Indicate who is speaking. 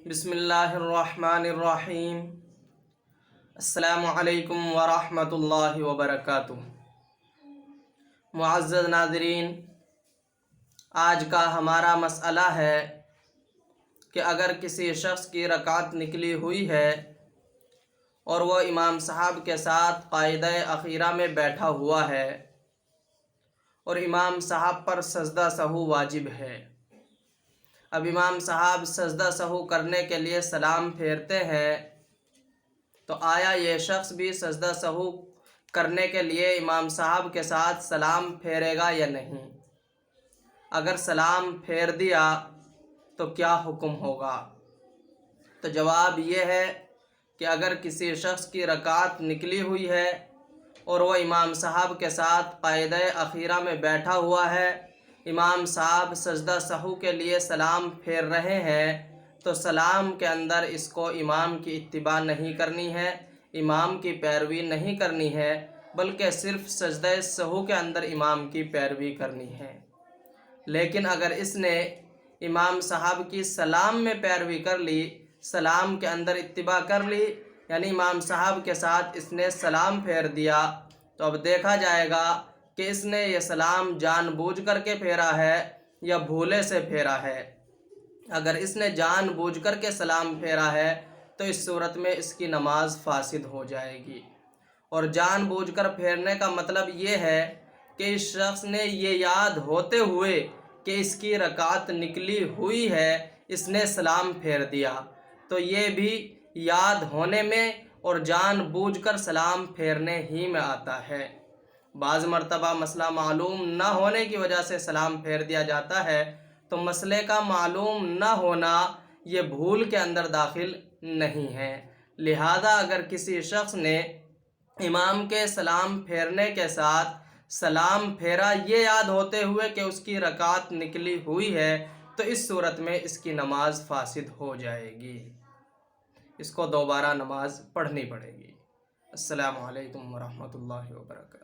Speaker 1: بسم اللہ الرحمن الرحیم۔ السلام علیکم ورحمۃ اللہ وبرکاتہ۔ معزز ناظرین، آج کا ہمارا مسئلہ ہے کہ اگر کسی شخص کی رکعت نکلی ہوئی ہے اور وہ امام صاحب کے ساتھ قاعدہ اخیرہ میں بیٹھا ہوا ہے اور امام صاحب پر سجدہ سہو واجب ہے، اب امام صاحب سجدہ سہو کرنے کے لیے سلام پھیرتے ہیں، تو آیا یہ شخص بھی سجدہ سہو کرنے کے لیے امام صاحب کے ساتھ سلام پھیرے گا یا نہیں؟ اگر سلام پھیر دیا تو کیا حکم ہوگا؟ تو جواب یہ ہے کہ اگر کسی شخص کی رکعت نکلی ہوئی ہے اور وہ امام صاحب کے ساتھ قاعدہ اخیرہ میں بیٹھا ہوا ہے، امام صاحب سجدہ سہو کے لیے سلام پھیر رہے ہیں، تو سلام کے اندر اس کو امام کی اتباع نہیں کرنی ہے، امام کی پیروی نہیں کرنی ہے، بلکہ صرف سجدہ سہو کے اندر امام کی پیروی کرنی ہے۔ لیکن اگر اس نے امام صاحب کی سلام میں پیروی کر لی، سلام کے اندر اتباع کر لی، یعنی امام صاحب کے ساتھ اس نے سلام پھیر دیا، تو اب دیکھا جائے گا کہ اس نے یہ سلام جان بوجھ کر کے پھیرا ہے یا بھولے سے پھیرا ہے۔ اگر اس نے جان بوجھ کر کے سلام پھیرا ہے تو اس صورت میں اس کی نماز فاسد ہو جائے گی، اور جان بوجھ کر پھیرنے کا مطلب یہ ہے کہ اس شخص نے یہ یاد ہوتے ہوئے کہ اس کی رکعت نکلی ہوئی ہے، اس نے سلام پھیر دیا، تو یہ بھی یاد ہونے میں اور جان بوجھ کر سلام پھیرنے ہی میں آتا ہے۔ بعض مرتبہ مسئلہ معلوم نہ ہونے کی وجہ سے سلام پھیر دیا جاتا ہے، تو مسئلے کا معلوم نہ ہونا یہ بھول کے اندر داخل نہیں ہے۔ لہذا اگر کسی شخص نے امام کے سلام پھیرنے کے ساتھ سلام پھیرا یہ یاد ہوتے ہوئے کہ اس کی رکعت نکلی ہوئی ہے، تو اس صورت میں اس کی نماز فاسد ہو جائے گی، اس کو دوبارہ نماز پڑھنی پڑے گی۔ السلام علیکم ورحمۃ اللہ وبرکاتہ۔